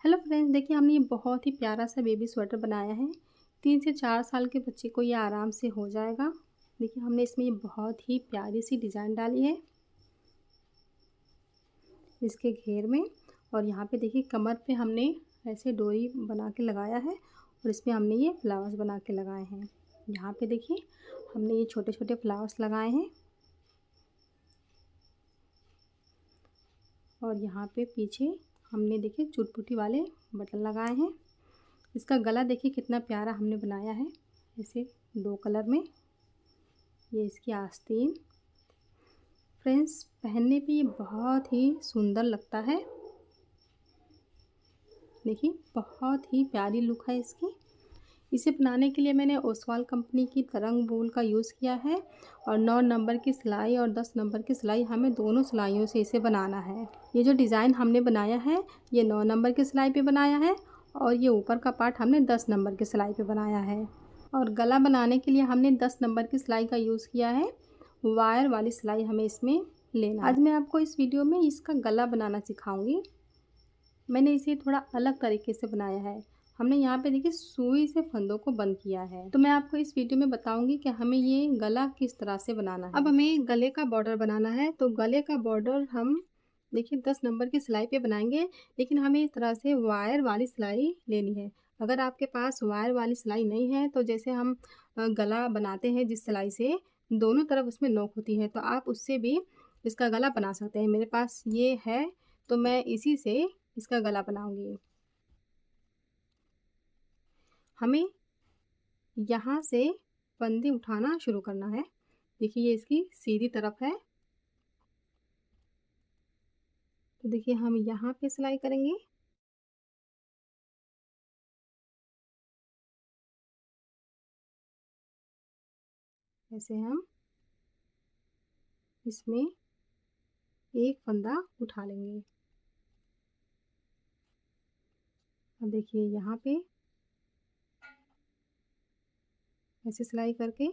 Hello friends, देखिए हमने ये बहुत ही प्यारा सा बेबी स्वेटर बनाया है। 3 से 4 साल के बच्चे को ये आराम से हो जाएगा। देखिए हमने इसमें ये बहुत ही प्यारी सी डिज़ाइन डाली है इसके घेर में। और यहाँ पे देखिए कमर पे हमने ऐसे डोरी बना के लगाया है और इसमें हमने ये फ्लावर्स बना के लगाए हैं। यहाँ पे देखिए हमने ये छोटे छोटे फ्लावर्स लगाए हैं और यहाँ पे पीछे हमने देखिए चुटपुटी वाले बटन लगाए हैं। इसका गला देखिए कितना प्यारा हमने बनाया है, ऐसे 2 कलर में। ये इसकी आस्तीन। फ्रेंड्स, पहनने पे ये बहुत ही सुंदर लगता है। देखिए बहुत ही प्यारी लुक है इसकी। इसे बनाने के लिए मैंने ओसवाल कंपनी की तरंग वूल का यूज़ किया है और 9 नंबर की सिलाई और 10 नंबर की सिलाई, हमें दोनों सिलाइयों से इसे बनाना है। ये जो डिज़ाइन हमने बनाया है ये 9 नंबर की सिलाई पे बनाया है और ये ऊपर का पार्ट हमने 10 नंबर की सिलाई पे बनाया है। और गला बनाने के लिए हमने 10 नंबर की सिलाई का यूज़ किया है। वायर वाली सिलाई हमें इसमें लेना है। आज मैं आपको इस वीडियो में इसका गला बनाना सिखाऊंगी। मैंने इसे थोड़ा अलग तरीके से बनाया है। हमने यहाँ पे देखिए सुई से फंदों को बंद किया है। तो मैं आपको इस वीडियो में बताऊंगी कि हमें ये गला किस तरह से बनाना है। अब हमें गले का बॉर्डर बनाना है। तो गले का बॉर्डर हम देखिए 10 नंबर की सिलाई पे बनाएंगे, लेकिन हमें इस तरह से वायर वाली सिलाई लेनी है। अगर आपके पास वायर वाली सिलाई नहीं है तो जैसे हम गला बनाते हैं जिस सिलाई से दोनों तरफ उसमें नोक होती है, तो आप उससे भी इसका गला बना सकते हैं। मेरे पास ये है तो मैं इसी से इसका गला बनाऊंगी। हमें यहाँ से फंदे उठाना शुरू करना है। देखिए ये इसकी सीधी तरफ है, तो देखिए हम यहाँ पे सिलाई करेंगे। ऐसे हम इसमें एक फंदा उठा लेंगे। अब देखिए यहाँ पे ऐसे सिलाई करके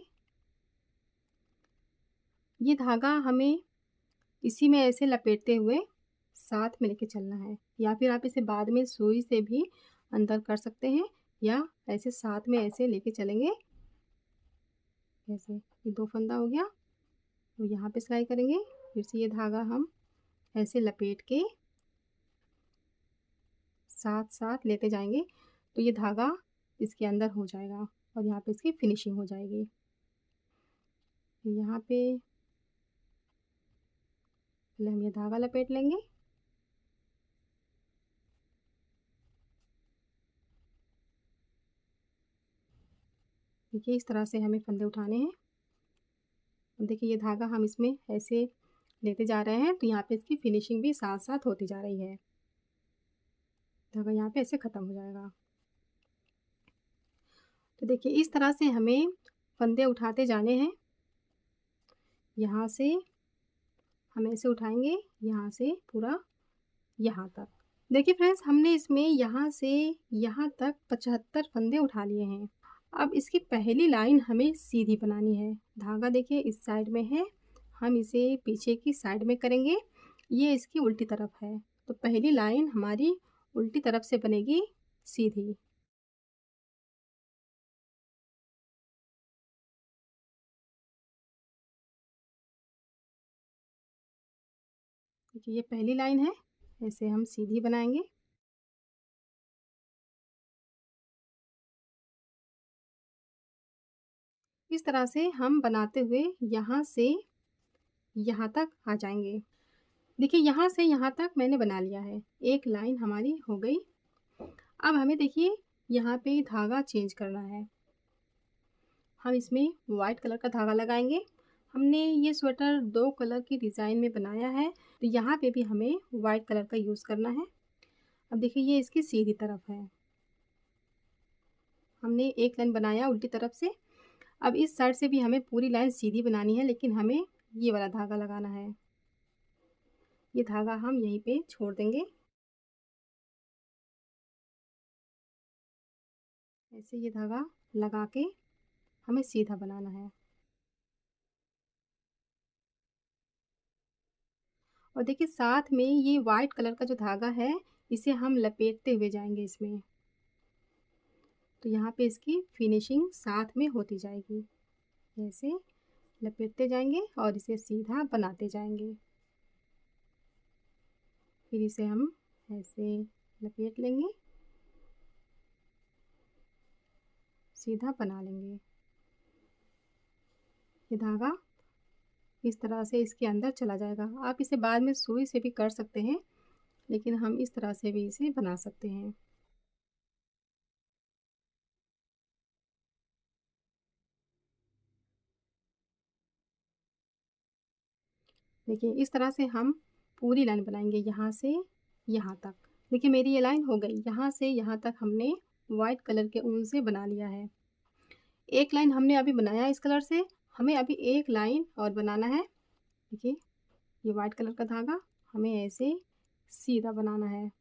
ये धागा हमें इसी में ऐसे लपेटते हुए साथ में लेके चलना है, या फिर आप इसे बाद में सुई से भी अंदर कर सकते हैं, या ऐसे साथ में ऐसे लेके चलेंगे। ऐसे ये 2 फंदा हो गया, तो यहाँ पे सिलाई करेंगे। फिर से ये धागा हम ऐसे लपेट के साथ साथ लेते जाएंगे, तो ये धागा इसके अंदर हो जाएगा और यहाँ पे इसकी फिनिशिंग हो जाएगी। यहाँ पे पहले हम ये धागा लपेट लेंगे। देखिए इस तरह से हमें फंदे उठाने हैं। देखिए ये धागा हम इसमें ऐसे लेते जा रहे हैं, तो यहाँ पे इसकी फिनिशिंग भी साथ साथ होती जा रही है। धागा यहाँ पे ऐसे ख़त्म हो जाएगा। तो देखिए इस तरह से हमें फंदे उठाते जाने हैं। यहाँ से हम ऐसे उठाएंगे, यहाँ से पूरा यहाँ तक। देखिए फ्रेंड्स, हमने इसमें यहाँ से यहाँ तक 75 फंदे उठा लिए हैं। अब इसकी पहली लाइन हमें सीधी बनानी है। धागा देखिए इस साइड में है, हम इसे पीछे की साइड में करेंगे। ये इसकी उल्टी तरफ है, तो पहली लाइन हमारी उल्टी तरफ से बनेगी सीधी। देखिए ये पहली लाइन है, ऐसे हम सीधी बनाएंगे। इस तरह से हम बनाते हुए यहाँ से यहाँ तक आ जाएंगे। देखिए यहाँ से यहाँ तक मैंने बना लिया है, एक लाइन हमारी हो गई। अब हमें देखिए यहाँ पे धागा चेंज करना है। हम इसमें वाइट कलर का धागा लगाएंगे। हमने ये स्वेटर 2 कलर की डिज़ाइन में बनाया है, तो यहाँ पे भी हमें वाइट कलर का यूज़ करना है। अब देखिए ये इसकी सीधी तरफ है, हमने एक लाइन बनाया उल्टी तरफ से। अब इस साइड से भी हमें पूरी लाइन सीधी बनानी है, लेकिन हमें ये वाला धागा लगाना है। ये धागा हम यहीं पे छोड़ देंगे। ऐसे ये धागा लगा के हमें सीधा बनाना है। और देखिए साथ में ये वाइट कलर का जो धागा है इसे हम लपेटते हुए जाएंगे इसमें, तो यहाँ पे इसकी फिनिशिंग साथ में होती जाएगी। ऐसे लपेटते जाएंगे और इसे सीधा बनाते जाएंगे। फिर इसे हम ऐसे लपेट लेंगे, सीधा बना लेंगे। ये धागा इस तरह से इसके अंदर चला जाएगा। आप इसे बाद में सुई से भी कर सकते हैं, लेकिन हम इस तरह से भी इसे बना सकते हैं। देखिए इस तरह से हम पूरी लाइन बनाएंगे, यहाँ से यहाँ तक। देखिए मेरी ये लाइन हो गई, यहाँ से यहाँ तक हमने वाइट कलर के ऊन से बना लिया है। एक लाइन हमने अभी बनाया इस कलर से, हमें अभी एक लाइन और बनाना है। देखिए ये वाइट कलर का धागा हमें ऐसे सीधा बनाना है।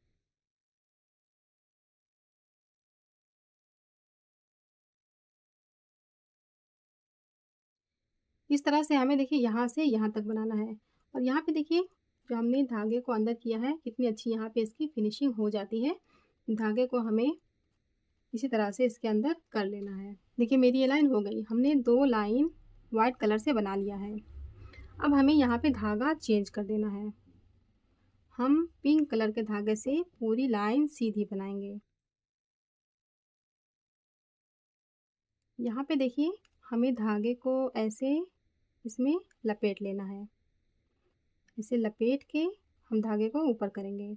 इस तरह से हमें देखिए यहाँ से यहाँ तक बनाना है। और यहाँ पे देखिए जो हमने धागे को अंदर किया है, कितनी अच्छी यहाँ पे इसकी फिनिशिंग हो जाती है। धागे को हमें इसी तरह से इसके अंदर कर लेना है। देखिए मेरी ये लाइन हो गई, हमने 2 लाइन वाइट कलर से बना लिया है। अब हमें यहाँ पे धागा चेंज कर देना है। हम पिंक कलर के धागे से पूरी लाइन सीधी बनाएंगे। यहाँ पे देखिए हमें धागे को ऐसे इसमें लपेट लेना है। इसे लपेट के हम धागे को ऊपर करेंगे,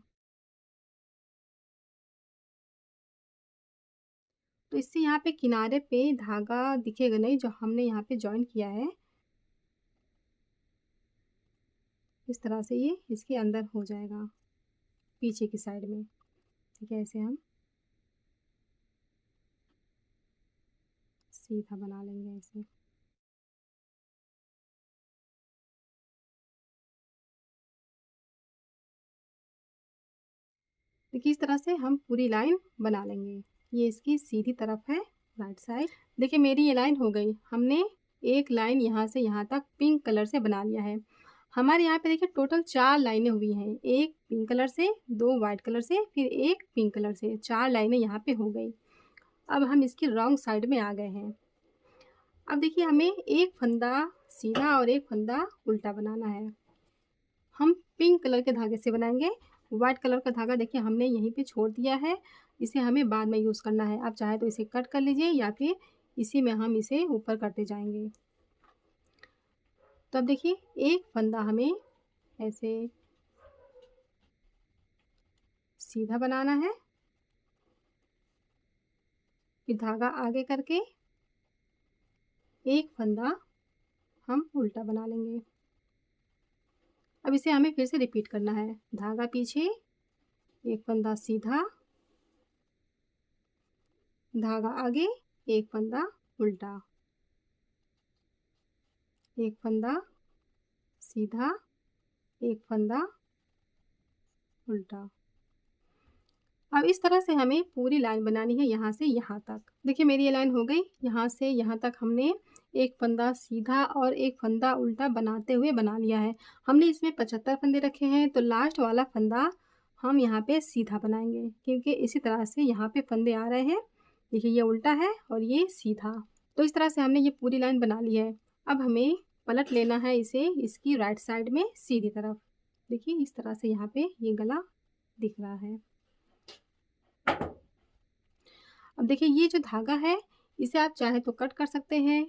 तो इससे यहाँ पे किनारे पे धागा दिखेगा नहीं जो हमने यहाँ पे जॉइन किया है। इस तरह से ये इसके अंदर हो जाएगा पीछे की साइड में। ठीक है, ऐसे हम सीधा बना लेंगे ऐसे। देखिए इस तरह से हम पूरी लाइन बना लेंगे। ये इसकी सीधी तरफ है, राइट साइड। देखिए मेरी ये लाइन हो गई, हमने एक लाइन यहाँ से यहाँ तक पिंक कलर से बना लिया है। हमारे यहाँ पे देखिए टोटल 4 लाइनें हुई हैं, एक पिंक कलर से, 2 वाइट कलर से, फिर एक पिंक कलर से। 4 लाइनें यहाँ पे हो गई। अब हम इसकी रॉन्ग साइड में आ गए हैं। अब देखिए हमें एक फंदा सीधा और एक फंदा उल्टा बनाना है। हम पिंक कलर के धागे से बनाएंगे। वाइट कलर का धागा देखिए हमने यहीं पे छोड़ दिया है, इसे हमें बाद में यूज़ करना है। आप चाहे तो इसे कट कर लीजिए या फिर इसी में हम इसे ऊपर करते जाएंगे। तो अब देखिए एक फंदा हमें ऐसे सीधा बनाना है, फिर धागा आगे करके एक फंदा हम उल्टा बना लेंगे। अब इसे हमें फिर से रिपीट करना है। धागा पीछे, एक फंदा सीधा, धागा आगे, एक फंदा उल्टा, एक फंदा सीधा, एक फंदा उल्टा। अब इस तरह से हमें पूरी लाइन बनानी है यहाँ से यहाँ तक। देखिए मेरी ये लाइन हो गई, यहाँ से यहाँ तक हमने एक फंदा सीधा और एक फंदा उल्टा बनाते हुए बना लिया है। हमने इसमें 75 फंदे रखे हैं, तो लास्ट वाला फंदा हम यहाँ पे सीधा बनाएंगे, क्योंकि इसी तरह से यहाँ पे फंदे आ रहे हैं। देखिए ये उल्टा है और ये सीधा। तो इस तरह से हमने ये पूरी लाइन बना ली है। अब हमें पलट लेना है इसे इसकी राइट साइड में सीधी तरफ। देखिए इस तरह से यहाँ पे ये गला दिख रहा है। अब देखिए ये जो धागा है, इसे आप चाहे तो कट कर सकते हैं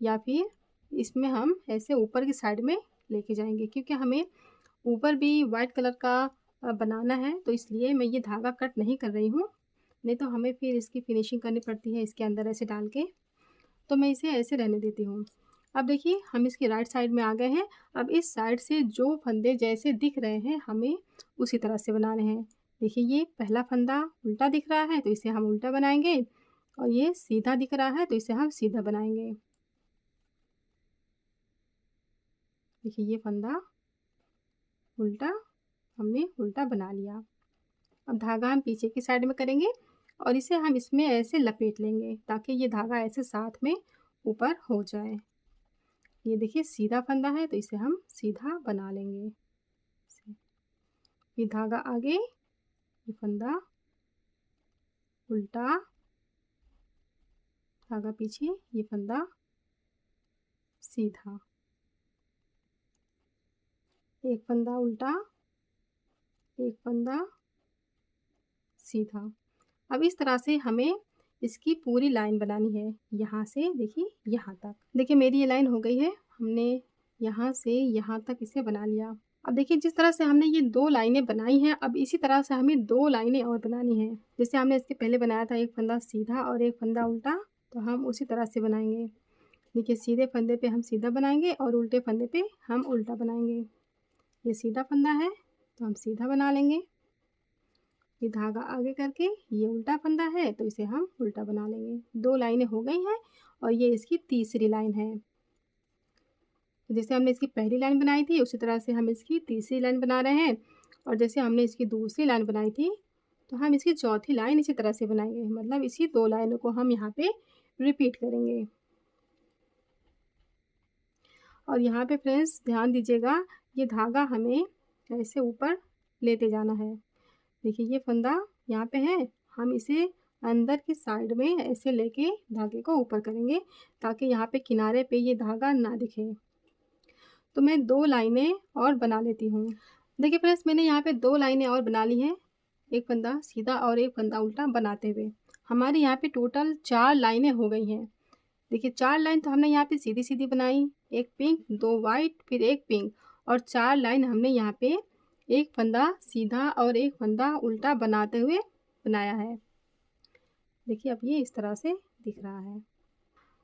या फिर इसमें हम ऐसे ऊपर की साइड में लेके जाएंगे, क्योंकि हमें ऊपर भी वाइट कलर का बनाना है, तो इसलिए मैं ये धागा कट नहीं कर रही हूँ, नहीं तो हमें फिर इसकी फिनिशिंग करनी पड़ती है इसके अंदर ऐसे डाल के। तो मैं इसे ऐसे रहने देती हूँ। अब देखिए हम इसकी राइट साइड में आ गए हैं। अब इस साइड से जो फंदे जैसे दिख रहे हैं हमें उसी तरह से बनाने हैं। देखिए ये पहला फंदा उल्टा दिख रहा है तो इसे हम उल्टा बनाएंगे, और ये सीधा दिख रहा है तो इसे हम सीधा बनाएंगे। देखिए ये फंदा उल्टा हमने उल्टा बना लिया। अब धागा हम पीछे की साइड में करेंगे और इसे हम इसमें ऐसे लपेट लेंगे ताकि ये धागा ऐसे साथ में ऊपर हो जाए। ये देखिए सीधा फंदा है तो इसे हम सीधा बना लेंगे। फिर धागा आगे, ये फंदा, उल्टा, धागा पीछे, ये फंदा, सीधा, एक फंदा उल्टा, एक फंदा सीधा। अब इस तरह से हमें इसकी पूरी लाइन बनानी है, यहाँ से देखिए यहाँ तक। देखिए मेरी ये लाइन हो गई है, हमने यहाँ से यहाँ तक इसे बना लिया। अब देखिए जिस तरह से हमने ये 2 लाइनें बनाई हैं, अब इसी तरह से हमें 2 लाइनें और बनानी हैं। जैसे हमने इसके पहले बनाया था एक फंदा सीधा और एक फंदा उल्टा, तो हम उसी तरह से बनाएंगे। देखिए सीधे फंदे पे हम सीधा बनाएंगे और उल्टे फंदे पे हम उल्टा बनाएंगे। ये सीधा फंदा है तो हम सीधा बना लेंगे, ये धागा आगे करके, ये उल्टा फंदा है तो इसे हम उल्टा बना लेंगे। 2 लाइनें हो गई हैं और ये इसकी तीसरी लाइन है। तो जैसे हमने इसकी पहली लाइन बनाई थी उसी तरह से हम इसकी तीसरी लाइन बना रहे हैं, और जैसे हमने इसकी दूसरी लाइन बनाई थी तो हम इसकी चौथी लाइन इसी तरह से बनाएंगे। मतलब इसी 2 लाइनों को हम यहाँ पे रिपीट करेंगे। और यहाँ पे फ्रेंड्स ध्यान दीजिएगा, ये धागा हमें ऐसे ऊपर लेते जाना है। देखिए ये फंदा यहाँ पे है, हम इसे अंदर की साइड में ऐसे लेके धागे को ऊपर करेंगे ताकि यहाँ पे किनारे पे ये धागा ना दिखे। तो मैं 2 लाइनें और बना लेती हूँ। देखिए फ्रेंड्स मैंने यहाँ पे 2 लाइनें और बना ली हैं, एक फंदा सीधा और एक फंदा उल्टा बनाते हुए। हमारे यहाँ पे टोटल 4 लाइनें हो गई हैं। देखिए 4 लाइन तो हमने यहाँ पे सीधी-सीधी बनाई, एक पिंक, 2 वाइट, फिर एक पिंक, और 4 लाइन हमने यहाँ पे एक फंदा सीधा और एक फंदा उल्टा बनाते हुए बनाया है। देखिए अब ये इस तरह से दिख रहा है।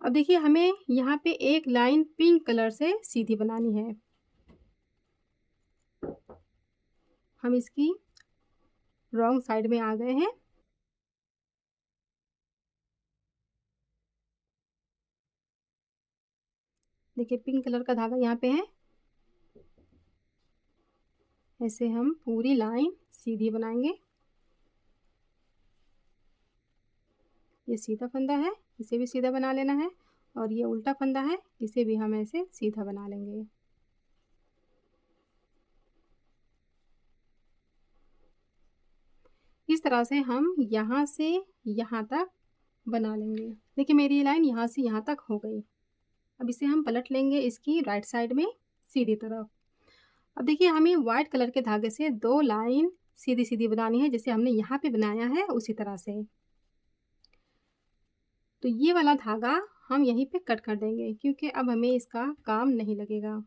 अब देखिए हमें यहाँ पे एक लाइन पिंक कलर से सीधी बनानी है। हम इसकी रॉन्ग साइड में आ गए हैं। देखिए पिंक कलर का धागा यहाँ पे है, ऐसे हम पूरी लाइन सीधी बनाएंगे। ये सीधा फंदा है, इसे भी सीधा बना लेना है, और ये उल्टा फंदा है, इसे भी हम ऐसे सीधा बना लेंगे। इस तरह से हम यहाँ से यहाँ तक बना लेंगे। देखिए मेरी ये लाइन यहाँ से यहाँ तक हो गई। अब इसे हम पलट लेंगे इसकी राइट साइड में सीधी तरफ। अब देखिए हमें वाइट कलर के धागे से 2 लाइन सीधी-सीधी बनानी है, जैसे हमने यहाँ पे बनाया है उसी तरह से। तो ये वाला धागा हम यहीं पे कट कर देंगे क्योंकि अब हमें इसका काम नहीं लगेगा।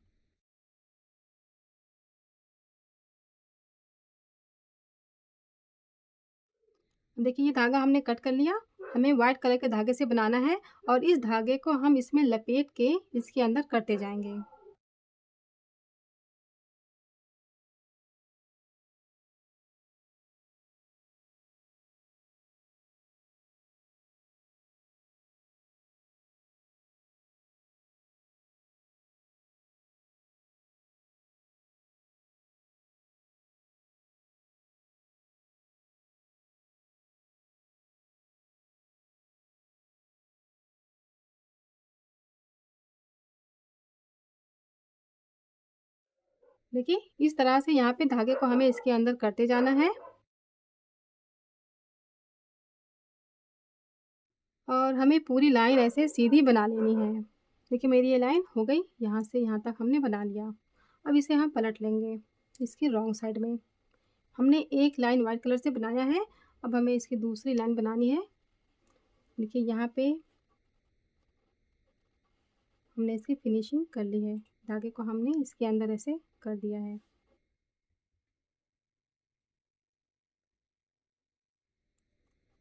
देखिए ये धागा हमने कट कर लिया। हमें वाइट कलर के धागे से बनाना है और इस धागे को हम इसमें लपेट के इसके अंदर करते जाएंगे। देखिए इस तरह से यहाँ पे धागे को हमें इसके अंदर करते जाना है और हमें पूरी लाइन ऐसे सीधी बना लेनी है। देखिए मेरी ये लाइन हो गई, यहाँ से यहाँ तक हमने बना लिया। अब इसे हम पलट लेंगे इसकी रॉन्ग साइड में। हमने एक लाइन वाइट कलर से बनाया है, अब हमें इसकी दूसरी लाइन बनानी है। देखिए यहाँ पे हमने इसकी फिनिशिंग कर ली है, धागे को हमने इसके अंदर ऐसे कर दिया है।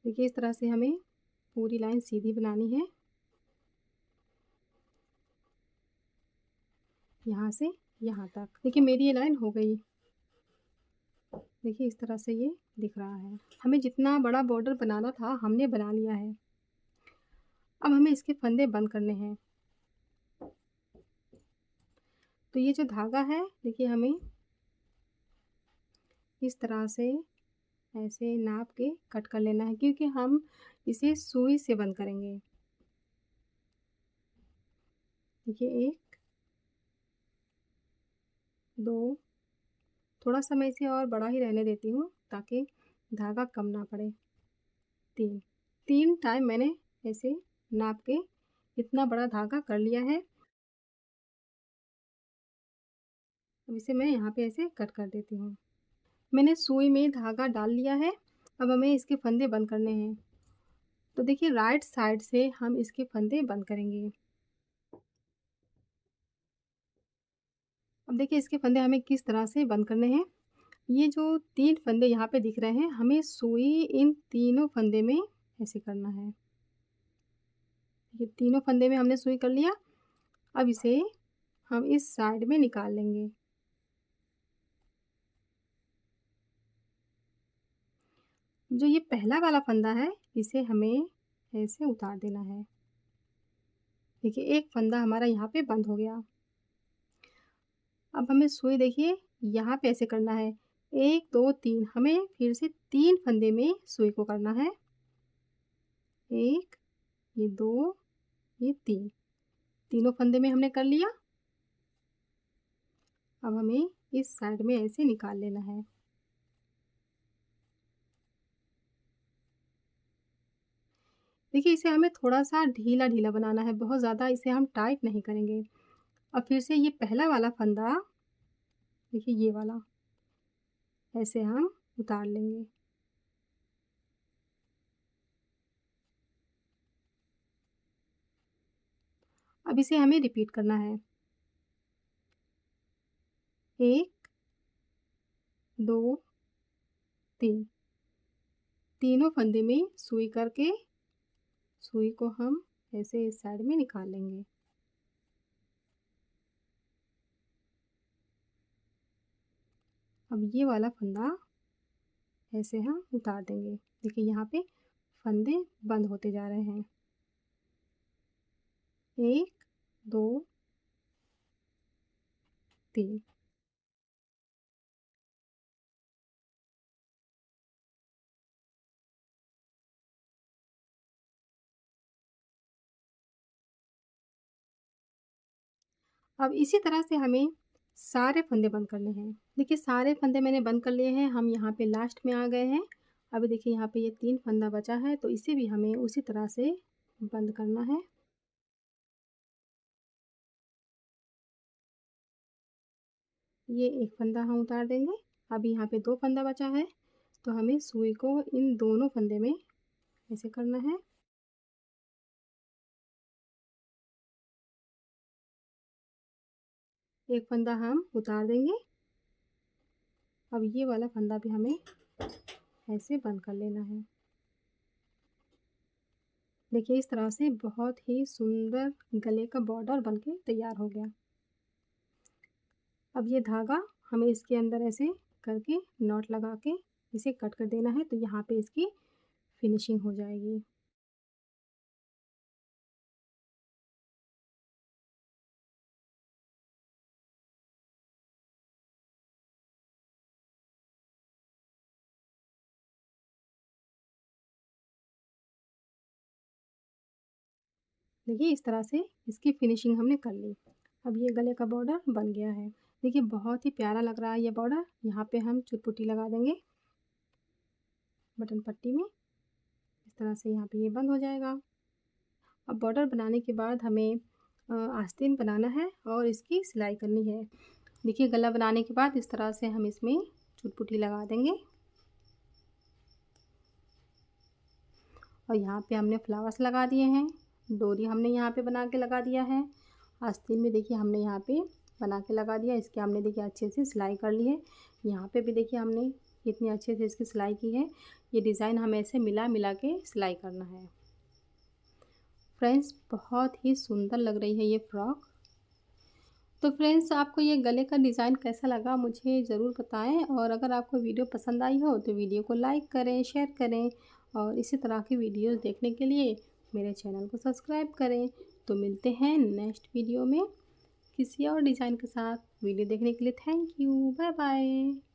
देखिए इस तरह से हमें पूरी लाइन सीधी बनानी है, यहाँ से यहाँ तक। देखिए मेरी ये लाइन हो गई। देखिए इस तरह से ये दिख रहा है। हमें जितना बड़ा बॉर्डर बनाना था हमने बना लिया है। अब हमें इसके फंदे बंद करने हैं। तो ये जो धागा है देखिए हमें इस तरह से ऐसे नाप के कट कर लेना है क्योंकि हम इसे सुई से बंद करेंगे। देखिए 1, 2, थोड़ा सा मैं इसे और बड़ा ही रहने देती हूँ ताकि धागा कम ना पड़े। 3 टाइम मैंने ऐसे नाप के इतना बड़ा धागा कर लिया है। अब इसे मैं यहाँ पे ऐसे कट कर देती हूँ। मैंने सुई में धागा डाल लिया है। अब हमें इसके फंदे बंद करने हैं। तो देखिए राइट साइड से हम इसके फंदे बंद करेंगे। अब देखिए इसके फंदे हमें किस तरह से बंद करने हैं। ये जो 3 फंदे यहाँ पे दिख रहे हैं, हमें सुई इन तीनों फंदे में ऐसे करना है। ये तीनों फंदे में हमने सुई कर लिया। अब इसे हम इस साइड में निकाल लेंगे। जो ये पहला वाला फंदा है, इसे हमें ऐसे उतार देना है। देखिए एक फंदा हमारा यहाँ पे बंद हो गया। अब हमें सुई देखिए यहाँ पे ऐसे करना है। 1 2 3 हमें फिर से 3 फंदे में सुई को करना है। 1 ये 2 ये 3 तीनों फंदे में हमने कर लिया। अब हमें इस साइड में ऐसे निकाल लेना है। देखिए इसे हमें थोड़ा-सा ढीला-ढीला बनाना है, बहुत ज़्यादा इसे हम टाइट नहीं करेंगे। अब फिर से ये पहला वाला फंदा, देखिए ये वाला, ऐसे हम उतार लेंगे। अब इसे हमें रिपीट करना है। 1 2 3 तीनों फंदे में सुई करके सुई को हम ऐसे इस साइड में निकाल लेंगे। अब ये वाला फंदा ऐसे हम उतार देंगे। देखिए यहाँ पे फंदे बंद होते जा रहे हैं। 1 2 3 अब इसी तरह से हमें सारे फंदे बंद करने हैं। देखिए सारे फंदे मैंने बंद कर लिए हैं। हम यहाँ पे लास्ट में आ गए हैं। अब देखिए यहाँ पे ये 3 फंदा बचा है, तो इसे भी हमें उसी तरह से बंद करना है। ये एक फंदा हम उतार देंगे। अब यहाँ पे 2 फंदा बचा है, तो हमें सुई को इन दोनों फंदे में ऐसे करना है। एक फंदा हम उतार देंगे। अब ये वाला फंदा भी हमें ऐसे बंद कर लेना है। देखिए इस तरह से बहुत ही सुंदर गले का बॉर्डर बनके तैयार हो गया। अब ये धागा हमें इसके अंदर ऐसे करके नॉट लगा के इसे कट कर देना है, तो यहाँ पे इसकी फिनिशिंग हो जाएगी। देखिए इस तरह से इसकी फिनिशिंग हमने कर ली। अब ये गले का बॉर्डर बन गया है। देखिए बहुत ही प्यारा लग रहा है ये बॉर्डर। यहाँ पे हम चुटपुटी लगा देंगे बटन पट्टी में। इस तरह से यहाँ पे ये बंद हो जाएगा। अब बॉर्डर बनाने के बाद हमें आस्तीन बनाना है और इसकी सिलाई करनी है। देखिए गला बनाने के बाद इस तरह से हम इसमें चुटपुटी लगा देंगे और यहाँ पे हमने फ्लावर्स लगा दिए हैं। डोरी हमने यहाँ पे बना के लगा दिया है। आस्तीन में देखिए हमने यहाँ पे बना के लगा दिया। इसके हमने देखिए अच्छे से सिलाई कर ली है। यहाँ पे भी देखिए हमने कितनी अच्छे से इसकी सिलाई की है। ये डिज़ाइन हमें ऐसे मिला मिला के सिलाई करना है। फ्रेंड्स बहुत ही सुंदर लग रही है ये फ्रॉक। तो फ्रेंड्स आपको ये गले का डिज़ाइन कैसा लगा मुझे ज़रूर बताएं, और अगर आपको वीडियो पसंद आई हो तो वीडियो को लाइक करें, शेयर करें, और इसी तरह की वीडियोस देखने के लिए मेरे चैनल को सब्सक्राइब करें। तो मिलते हैं नेक्स्ट वीडियो में किसी और डिज़ाइन के साथ। वीडियो देखने के लिए थैंक यू। Bye bye.